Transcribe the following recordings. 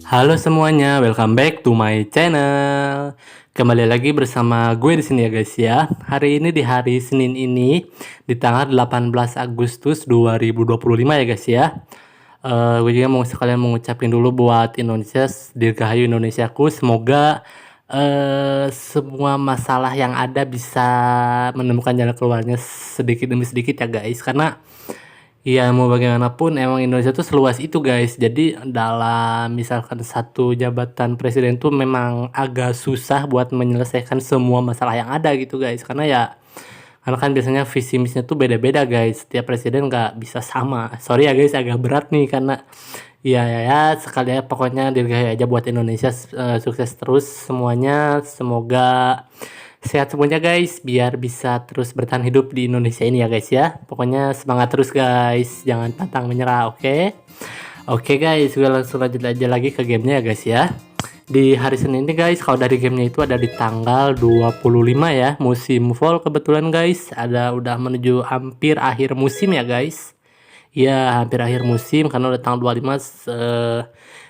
Halo semuanya, welcome back to my channel. Kembali lagi bersama gue di sini ya guys ya. Hari ini di hari Senin ini di tanggal 18 Agustus 2025 ya guys ya. Gue juga mau sekalian mengucapin dulu buat Indonesia, dirgahayu Indonesiaku. Semoga semua masalah yang ada bisa menemukan jalan keluarnya sedikit demi sedikit ya guys. Karena iya, mau bagaimanapun emang Indonesia tuh seluas itu guys. Jadi dalam misalkan satu jabatan presiden tuh memang agak susah buat menyelesaikan semua masalah yang ada gitu guys. Karena kan biasanya visi misinya tuh beda-beda guys. Setiap presiden nggak bisa sama. Sorry ya guys, agak berat nih karena ya sekali ya pokoknya dirgahayu aja buat Indonesia, sukses terus semuanya. Semoga sehat semuanya guys, biar bisa terus bertahan hidup di Indonesia ini ya guys ya. Pokoknya semangat terus guys, jangan pantang menyerah, oke? Oke guys, gue langsung lanjut aja lagi ke gamenya ya guys ya. Di hari Senin ini guys, kalau dari gamenya itu ada di tanggal 25 ya, musim fall kebetulan guys. Udah menuju hampir akhir musim ya guys. Ya hampir akhir musim karena udah tanggal 25,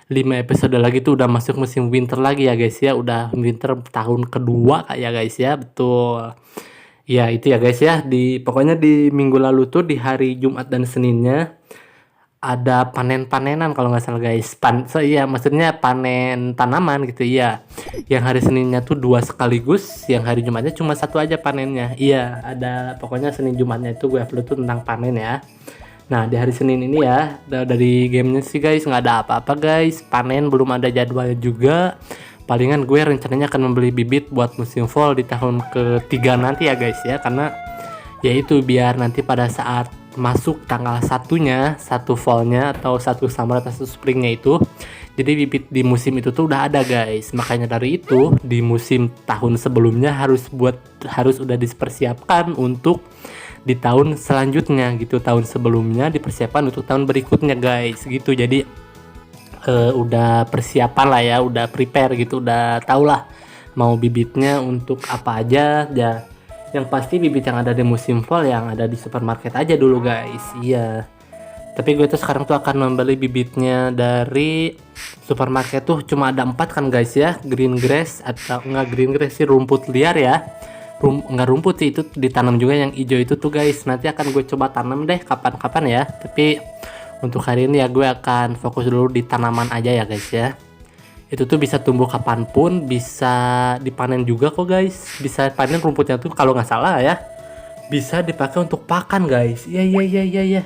5 episode lagi tuh udah masuk musim winter lagi ya guys ya. Udah winter tahun kedua ya guys ya, betul. Ya itu ya guys ya, pokoknya di minggu lalu tuh di hari Jumat dan Seninnya ada panen-panenan kalau nggak salah guys. Iya maksudnya panen tanaman gitu ya. Yang hari Seninnya tuh 2 sekaligus, yang hari Jumatnya cuma 1 aja panennya. Iya, ada pokoknya Senin Jumatnya itu gue upload tuh tentang panen ya. Nah di hari Senin ini ya, dari gamenya sih guys nggak ada apa-apa guys. Panen belum ada jadwalnya juga. Palingan gue rencananya akan membeli bibit buat musim fall di tahun ketiga nanti ya guys ya. Karena ya itu biar nanti pada saat masuk tanggal satunya, satu fallnya atau satu summer atau satu springnya itu, jadi bibit di musim itu tuh udah ada guys. Makanya dari itu di musim tahun sebelumnya harus udah dipersiapkan untuk di tahun selanjutnya gitu. Tahun sebelumnya dipersiapkan untuk tahun berikutnya guys gitu. Jadi udah persiapan lah ya, udah prepare gitu, udah tau lah mau bibitnya untuk apa aja ya. Yang pasti bibit yang ada di musim fall yang ada di supermarket aja dulu guys. Iya, tapi gue tuh sekarang tuh akan membeli bibitnya dari supermarket tuh cuma ada 4 kan guys ya. Green grass atau enggak green grass sih, rumput liar ya. Enggak rumput sih, itu ditanam juga yang hijau itu tuh guys. Nanti akan gue coba tanam deh kapan-kapan ya. Tapi untuk hari ini ya gue akan fokus dulu di tanaman aja ya guys ya. Itu tuh bisa tumbuh kapanpun, bisa dipanen juga kok guys. Bisa panen rumputnya tuh kalau nggak salah ya, bisa dipakai untuk pakan guys. Iya.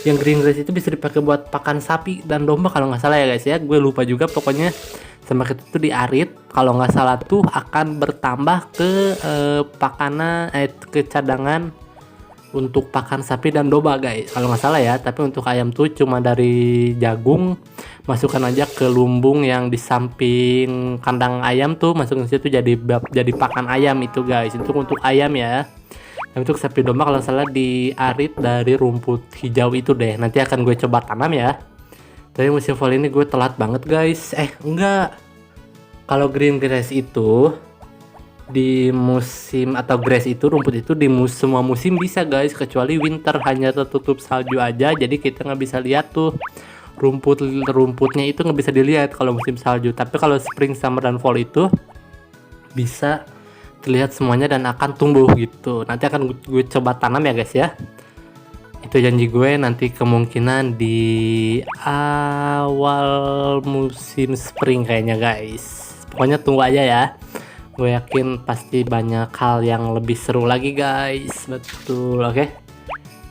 Yang green grass itu bisa dipakai buat pakan sapi dan domba kalau nggak salah ya guys ya. Gue lupa juga pokoknya. Sama itu tuh diarit kalau nggak salah tuh akan bertambah ke ke cadangan untuk pakan sapi dan domba guys kalau nggak salah ya. Tapi untuk ayam tuh cuma dari jagung, masukkan aja ke lumbung yang di samping kandang ayam tuh, masukin situ jadi pakan ayam itu guys. Itu untuk ayam ya. Dan untuk sapi domba kalau salah diarit dari rumput hijau itu deh. Nanti akan gue coba tanam ya. Tapi musim fall ini gue telat banget guys. Enggak. Kalau green grass itu di musim, atau grass itu rumput itu di semua musim bisa guys, kecuali winter hanya tertutup salju aja. Jadi kita nggak bisa lihat tuh rumputnya itu nggak bisa dilihat kalau musim salju. Tapi kalau spring, summer dan fall itu bisa terlihat semuanya dan akan tumbuh gitu. Nanti akan gue coba tanam ya guys ya. Itu janji gue nanti kemungkinan di awal musim spring kayaknya guys. Pokoknya tunggu aja ya. Gue yakin pasti banyak hal yang lebih seru lagi guys. Betul, oke.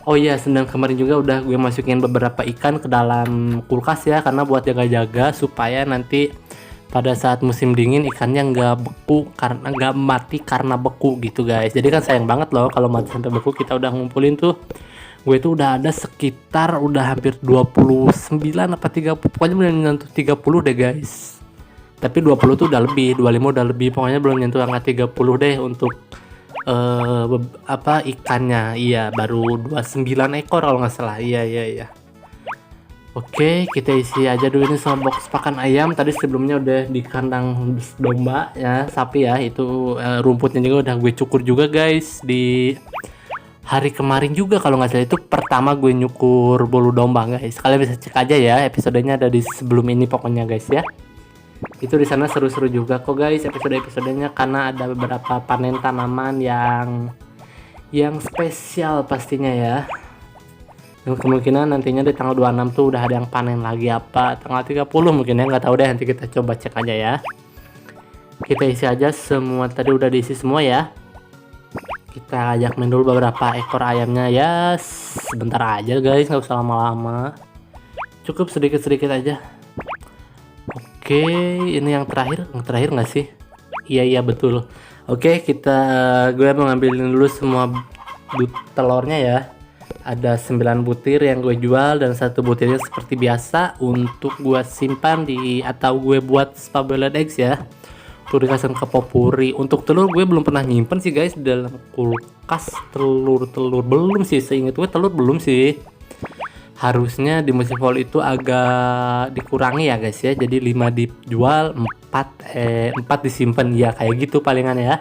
Oh iya, sedang kemarin juga udah gue masukin beberapa ikan ke dalam kulkas ya, karena buat jaga-jaga supaya nanti pada saat musim dingin ikannya nggak beku, karena nggak mati karena beku gitu guys. Jadi kan sayang banget loh kalau mati sampai beku. Kita udah ngumpulin tuh, gue tuh udah ada sekitar udah hampir 29 apa 30, pokoknya belum nyentuh 30 deh guys. Tapi 20 tuh udah lebih, 25 udah lebih, pokoknya belum nyentuh angka 30 deh untuk ikannya. Iya, baru 29 ekor kalau nggak salah. Iya. Oke, kita isi aja dulu ini sama box pakan ayam. Tadi sebelumnya udah di kandang domba ya, sapi ya. Itu rumputnya juga udah gue cukur juga guys di hari kemarin juga kalau nggak salah. Itu pertama gue nyukur bulu domba guys. Kalian bisa cek aja ya, episodenya ada di sebelum ini pokoknya guys ya. Itu di sana seru-seru juga kok guys episode-episodenya, karena ada beberapa panen tanaman yang spesial pastinya ya. Dan kemungkinan nantinya di tanggal 26 tuh udah ada yang panen lagi, apa tanggal 30 mungkin ya, nggak tahu deh, nanti kita coba cek aja ya. Kita isi aja semua, tadi udah diisi semua ya. Kita ajak main dulu beberapa ekor ayamnya ya, sebentar aja guys, nggak usah lama-lama, cukup sedikit-sedikit aja. Oke, ini yang terakhir nggak sih? Iya betul. Oke, gue mau ngambilin dulu semua telurnya ya. Ada 9 butir yang gue jual dan 1 butirnya seperti biasa untuk gue simpan atau gue buat spabeled eggs ya. Tuh dikasih ke popuri. Untuk telur gue belum pernah nyimpen sih guys di dalam kulkas. Telur belum sih, seingat gue telur belum sih. Harusnya di musim fall itu agak dikurangi ya guys ya, jadi 5 dijual, 4 disimpan ya, kayak gitu palingan ya.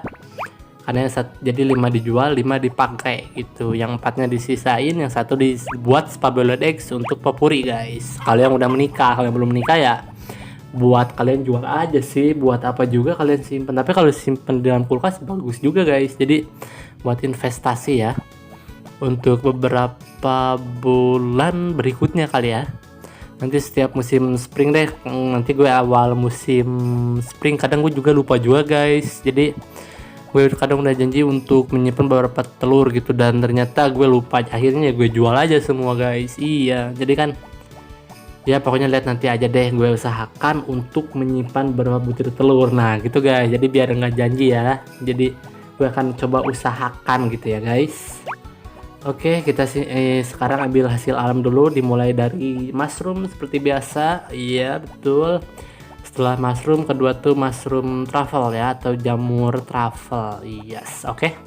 Karena jadi 5 dijual, 5 dipakai gitu, yang 4-nya disisain, yang 1 dibuat spabeled eggs untuk popuri guys. Kalau yang udah menikah, kalau yang belum menikah ya buat kalian jual aja sih, buat apa juga kalian simpen. Tapi kalau simpen di dalam kulkas bagus juga guys, jadi buat investasi ya untuk beberapa bulan berikutnya kali ya. Nanti setiap musim spring deh, nanti gue awal musim spring kadang gue juga lupa juga guys, jadi gue kadang udah janji untuk menyimpan beberapa telur gitu dan ternyata gue lupa, akhirnya gue jual aja semua guys. Iya, jadi kan ya pokoknya lihat nanti aja deh, gue usahakan untuk menyimpan beberapa butir telur. Nah gitu guys, jadi biar nggak janji ya, jadi gue akan coba usahakan gitu ya guys. Oke, kita sekarang ambil hasil alam dulu, dimulai dari mushroom seperti biasa. Iya betul. Setelah mushroom, kedua tuh mushroom truffle ya, atau jamur truffle. Yes, oke.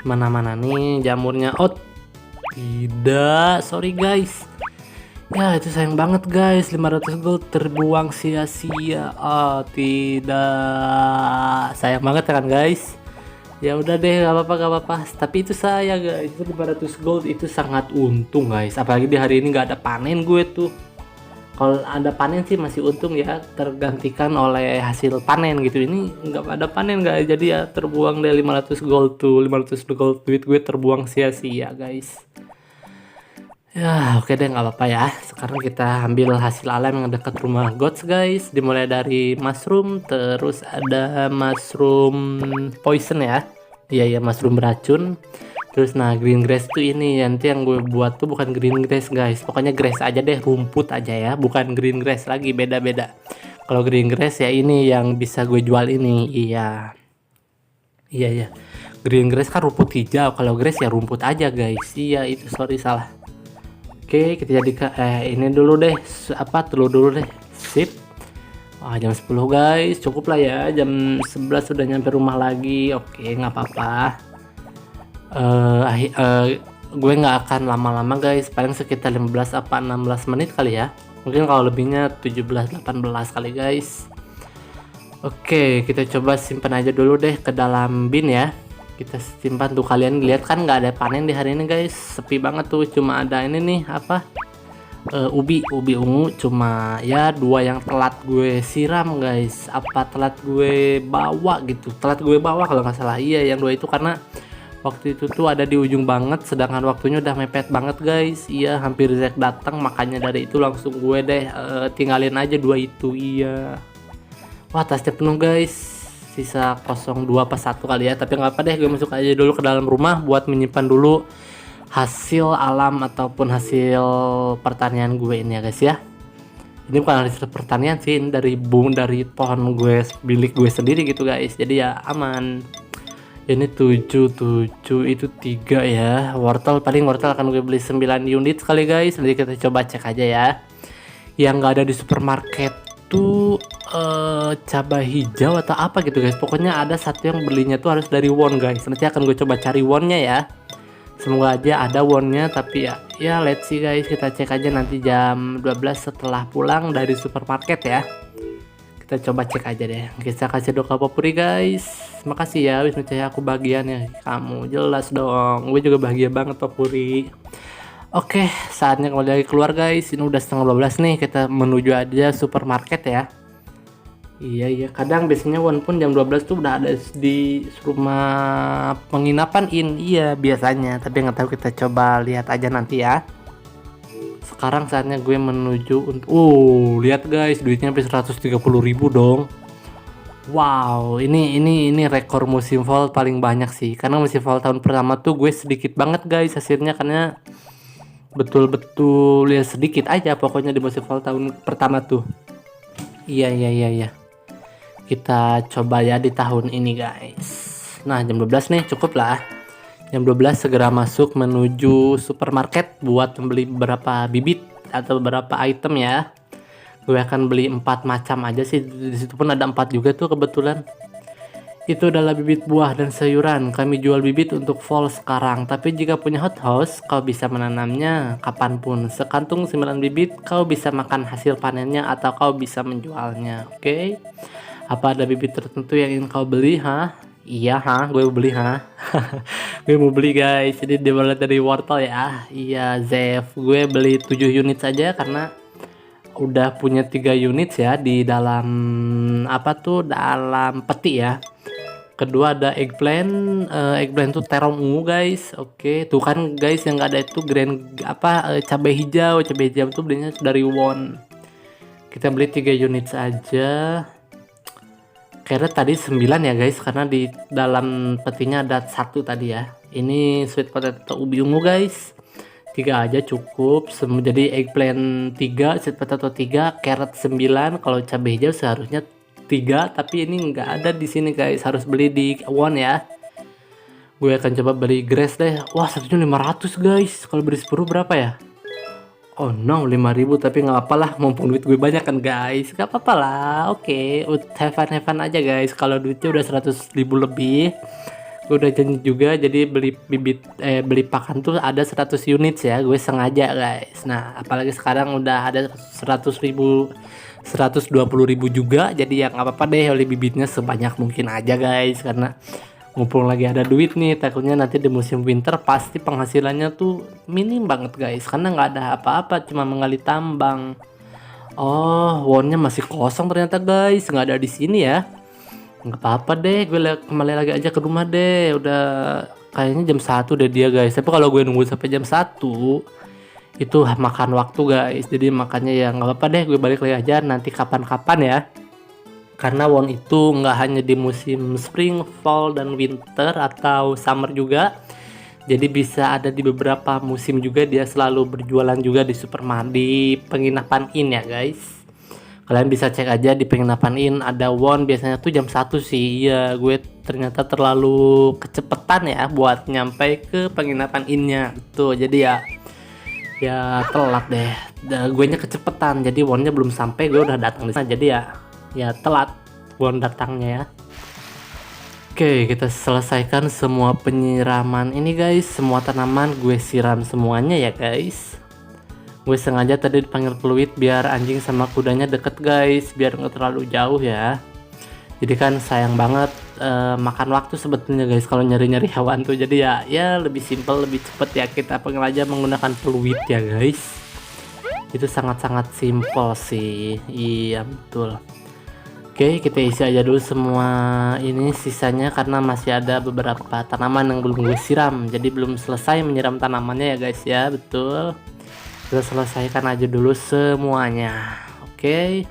Mana-mana nih jamurnya? Oh tidak, sorry guys. Ya itu sayang banget guys, 500 gold terbuang sia-sia. Oh tidak, sayang banget kan guys. Ya udah deh, gak apa-apa. Tapi itu saya guys, itu 500 gold itu sangat untung guys. Apalagi di hari ini nggak ada panen gue tuh. Kalau ada panen sih masih untung ya, tergantikan oleh hasil panen gitu. Ini nggak ada panen guys, jadi ya terbuang deh 500 gold tuh, 500 gold duit gue terbuang sia-sia guys. Ya oke deh, nggak apa-apa ya. Sekarang kita ambil hasil alam yang dekat rumah gods guys. Dimulai dari mushroom, terus ada mushroom poison ya. Iya mushroom beracun. Terus nah green grass tuh ini, nanti yang gue buat tuh bukan green grass guys, pokoknya grass aja deh, rumput aja ya, bukan green grass lagi, beda-beda. Kalau green grass ya ini yang bisa gue jual ini. Iya green grass kan rumput hijau, kalau grass ya rumput aja guys. Iya itu, sorry salah. Oke, kita jadikan ini dulu deh, telur dulu deh. Sip. Wah, jam 10 guys, cukup lah ya. Jam 11 sudah nyampe rumah lagi. Oke, nggak apa-apa. Gue nggak akan lama-lama guys, paling sekitar 15 apa 16 menit kali ya. Mungkin kalau lebihnya 17-18 kali guys. Oke, kita coba simpan aja dulu deh ke dalam bin ya. Kita simpan tuh, kalian lihat kan nggak ada panen di hari ini guys, sepi banget tuh, cuma ada ini nih ubi ungu, cuma ya 2 yang telat gue siram guys, telat gue bawa kalau nggak salah. Iya yang 2 itu karena waktu itu tuh ada di ujung banget, sedangkan waktunya udah mepet banget guys. Iya hampir Zack datang, makanya dari itu langsung gue deh tinggalin aja 2 itu. Iya, wah tasnya penuh guys, sisa 02 pas 1 kali ya. Tapi nggak apa deh, gue masuk aja dulu ke dalam rumah buat menyimpan dulu hasil alam ataupun hasil pertanian gue ini ya guys ya. Ini bukan hasil pertanian sih, ini dari pohon gue milik gue sendiri gitu guys, jadi ya aman. Ini 7 itu 3 ya. Wortel akan gue beli 9 unit kali guys. Nanti kita coba cek aja ya. Yang nggak ada di supermarket tuh cabai hijau atau apa gitu guys, pokoknya ada satu yang belinya tuh harus dari won guys. Nanti akan gue coba cari wonnya ya, semoga aja ada wonnya. Tapi ya let's see guys, kita cek aja nanti jam 12 setelah pulang dari supermarket ya. Kita coba cek aja deh. Kita kasih doa popuri guys, makasih ya Wisnu Cahya, aku bagian ya, kamu jelas dong, gue juga bahagia banget popuri. Oke, saatnya kembali lagi keluar guys. Ini udah setengah 12 nih, kita menuju aja supermarket ya. Iya iya, kadang biasanya Won pun jam 12 tuh udah ada di rumah penginapan iya biasanya, tapi nggak tahu, kita coba lihat aja nanti ya. Sekarang saatnya gue menuju untuk lihat guys, duitnya sampai 130.000 dong. Wow, ini rekor musim fall paling banyak sih. Karena musim fall tahun pertama tuh gue sedikit banget guys hasilnya, karena betul-betul ya sedikit aja pokoknya di musim fall tahun pertama tuh. Iya iya iya iya. Kita coba ya di tahun ini guys. Nah, jam 12 nih cukup lah. Jam 12 segera masuk menuju supermarket buat membeli beberapa bibit atau beberapa item ya. Gue akan beli 4 macam aja sih. Di situ pun ada 4 juga tuh kebetulan. Itu adalah bibit buah dan sayuran. Kami jual bibit untuk fall sekarang. Tapi jika punya hothouse, kau bisa menanamnya kapanpun. Sekantung 9 bibit, kau bisa makan hasil panennya atau kau bisa menjualnya. Oke? Apa ada bibit tertentu yang ingin kau beli, ha? Iya, ha? Gue mau beli, ha? Gue mau beli, guys. Jadi dimulai dari wortel ya. Iya, Zef. Gue beli 7 unit saja karena udah punya 3 unit ya di dalam dalam peti ya. Kedua ada eggplant, eggplant tuh terong ungu guys. Oke, tuh kan guys, yang nggak ada itu cabai hijau. Cabai hijau tuh belinya dari Won. Kita beli 3 unit saja. Carrot tadi 9 ya guys, karena di dalam petinya ada 1 tadi ya. Ini sweet potato ubi ungu guys. 3 aja cukup. Jadi eggplant 3, sweet potato 3, carrot 9. Kalau cabai hijau seharusnya 3, tapi ini nggak ada di sini guys, harus beli di Won ya. Gue akan coba beli grass deh. Wah, satunya 500 guys. Kalau beli 10 berapa ya? Oh no, 5.000, tapi nggak apa-apa lah, mumpung duit gue banyak kan guys. Nggak apa-apa lah. Oke, have fun aja guys. Kalau duitnya udah 100.000 lebih, gue udah janji juga, jadi beli pakan tuh ada 100 unit ya. Gue sengaja guys. Nah, apalagi sekarang udah ada 100.000, 120.000 juga, jadi yang apa-apa deh beli bibitnya sebanyak mungkin aja guys, karena mumpung lagi ada duit nih. Takutnya nanti di musim winter pasti penghasilannya tuh minim banget guys, karena nggak ada apa-apa, cuma menggali tambang. Oh, Wonnya masih kosong ternyata guys, nggak ada di sini ya. Nggak apa-apa deh, gue kembali lagi aja ke rumah deh. Udah kayaknya jam 1 deh dia guys, tapi kalau gue nunggu sampai jam 1 itu makan waktu guys, jadi makanya ya nggak apa-apa deh, gue balik lagi aja nanti kapan-kapan ya. Karena Won itu nggak hanya di musim spring, fall, dan winter atau summer juga, jadi bisa ada di beberapa musim juga. Dia selalu berjualan juga di supermarket, di penginapan Inn ya guys. Kalian bisa cek aja di penginapan Inn ada Won, biasanya tuh jam 1 sih. Iya, gue ternyata terlalu kecepetan ya buat nyampe ke penginapan Inn-nya tuh, jadi ya telat deh. Gue nya kecepetan, jadi Wonnya belum sampai, gue udah datang di sana, jadi ya telat Won datangnya ya. Oke, kita selesaikan semua penyiraman ini guys. Semua tanaman gue siram semuanya ya guys. Gue sengaja tadi dipanggil peluit biar anjing sama kudanya deket guys, biar nggak terlalu jauh ya. Jadi kan sayang banget makan waktu sebetulnya guys kalau nyari-nyari hewan tuh. Jadi ya lebih simpel, lebih cepet ya kita panggil aja menggunakan peluit ya guys. Itu sangat-sangat simpel sih. Iya betul. Oke, kita isi aja dulu semua ini sisanya, karena masih ada beberapa tanaman yang belum gue siram. Jadi belum selesai menyiram tanamannya ya guys ya, betul. Kita selesaikan aja dulu semuanya. Oke.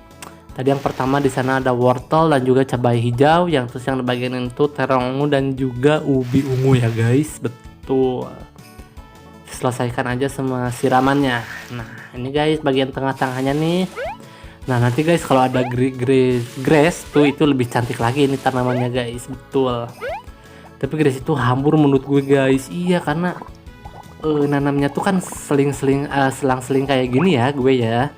Tadi yang pertama di sana ada wortel dan juga cabai hijau, yang terus yang di bagian itu terong ungu dan juga ubi ungu ya guys, betul. Selesaikan aja semua siramannya. Nah, ini guys bagian tengah-tengahnya nih. Nah, nanti guys kalau ada grass tuh itu lebih cantik lagi ini tanamannya guys, betul. Tapi grass itu hambur menurut gue guys. Iya, karena nanamnya tuh kan selang-seling kayak gini ya gue ya.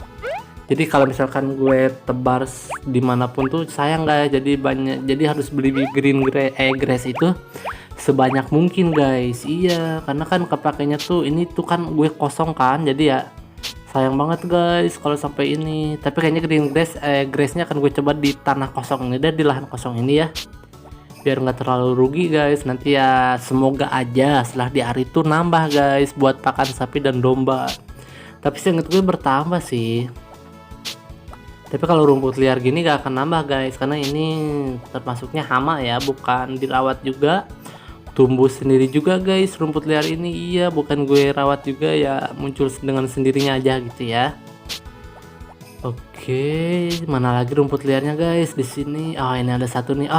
Jadi kalau misalkan gue tebar dimanapun tuh sayang guys, jadi harus beli grass itu sebanyak mungkin guys. Iya, karena kan kepakainya tuh ini tuh kan gue kosong kan, jadi ya sayang banget guys kalau sampai ini. Tapi kayaknya grassnya akan gue coba di tanah kosong ini deh, di lahan kosong ini ya, biar nggak terlalu rugi guys. Nanti ya semoga aja setelah di hari itu nambah guys buat pakan sapi dan domba. Tapi seinget gue bertambah sih. Tapi kalau rumput liar gini gak akan nambah guys, karena ini termasuknya hama ya, bukan dirawat juga. Tumbuh sendiri juga guys rumput liar ini, iya bukan gue rawat juga ya, muncul dengan sendirinya aja gitu ya. Oke, mana lagi rumput liarnya guys di sini? Oh, ini ada satu nih.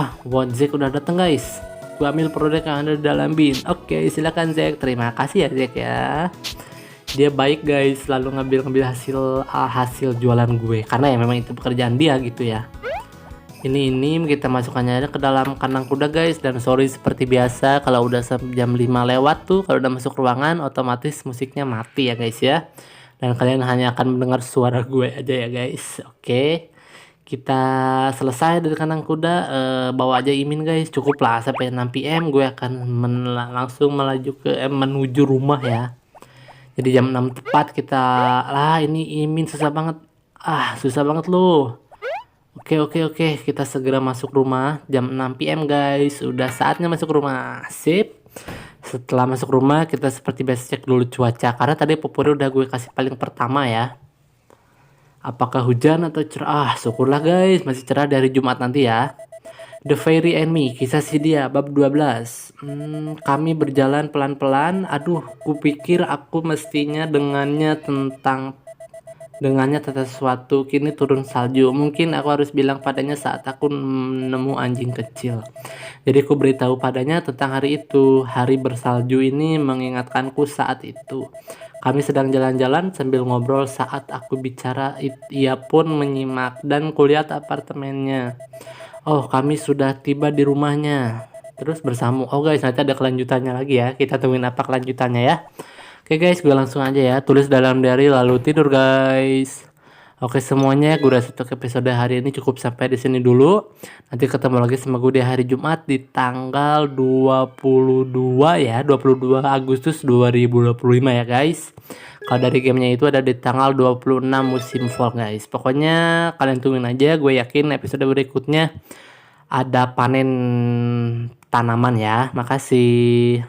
Zack udah datang guys. Gue ambil produk yang ada di dalam bin. Oke, silakan Zack. Terima kasih ya Zack ya. Dia baik guys, selalu ngambil hasil jualan gue, karena ya memang itu pekerjaan dia gitu ya. Ini kita masukkannya aja ke dalam kandang kuda guys. Dan sorry seperti biasa kalau udah jam 5 lewat tuh, kalau udah masuk ruangan otomatis musiknya mati ya guys ya. Dan kalian hanya akan mendengar suara gue aja ya guys. Oke, kita selesai dari kandang kuda, bawa aja Imin guys. Cukup lah sampai 6 PM gue akan langsung menuju rumah ya. Jadi jam 6 tepat kita ini Imin susah banget. Susah banget loh. Oke, kita segera masuk rumah jam 6 PM guys. Udah saatnya masuk rumah. Sip. Setelah masuk rumah kita seperti biasa cek dulu cuaca, karena tadi popurnya udah gue kasih paling pertama ya. Apakah hujan atau cerah? Syukurlah guys masih cerah dari Jumat nanti ya. The Fairy and Me, kisah si dia, bab 12. Kami berjalan pelan-pelan. Kupikir aku mestinya dengannya tentang sesuatu. Kini turun salju. Mungkin aku harus bilang padanya saat aku menemu anjing kecil. Jadi aku beritahu padanya tentang hari itu. Hari bersalju ini mengingatkanku saat itu. Kami sedang jalan-jalan sambil ngobrol. Saat aku bicara, ia pun menyimak dan kulihat apartemennya. Oh, kami sudah tiba di rumahnya. Terus bersambung. Oh guys, nanti ada kelanjutannya lagi ya. Kita tungguin apa kelanjutannya ya. Oke guys, gue langsung aja ya. Tulis dalam diary lalu tidur guys. Oke semuanya, gue rasa untuk episode hari ini cukup sampai di sini dulu. Nanti ketemu lagi sama gue di hari Jumat di tanggal 22 ya, 22 Agustus 2025 ya guys. Kalau dari gamenya itu ada di tanggal 26 musim fall guys. Pokoknya kalian tungguin aja, gue yakin episode berikutnya ada panen tanaman ya. Makasih.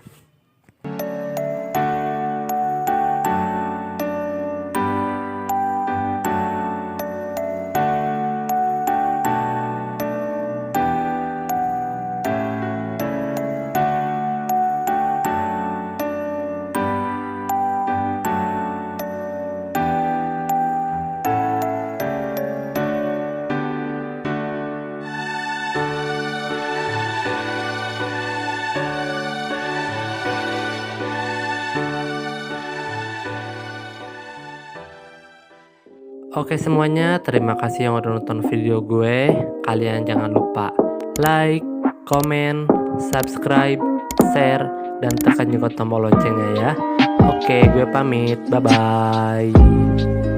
Oke semuanya, terima kasih yang udah nonton video gue. Kalian jangan lupa like, comment, subscribe, share, dan tekan juga tombol loncengnya ya. Oke, gue pamit. Bye-bye.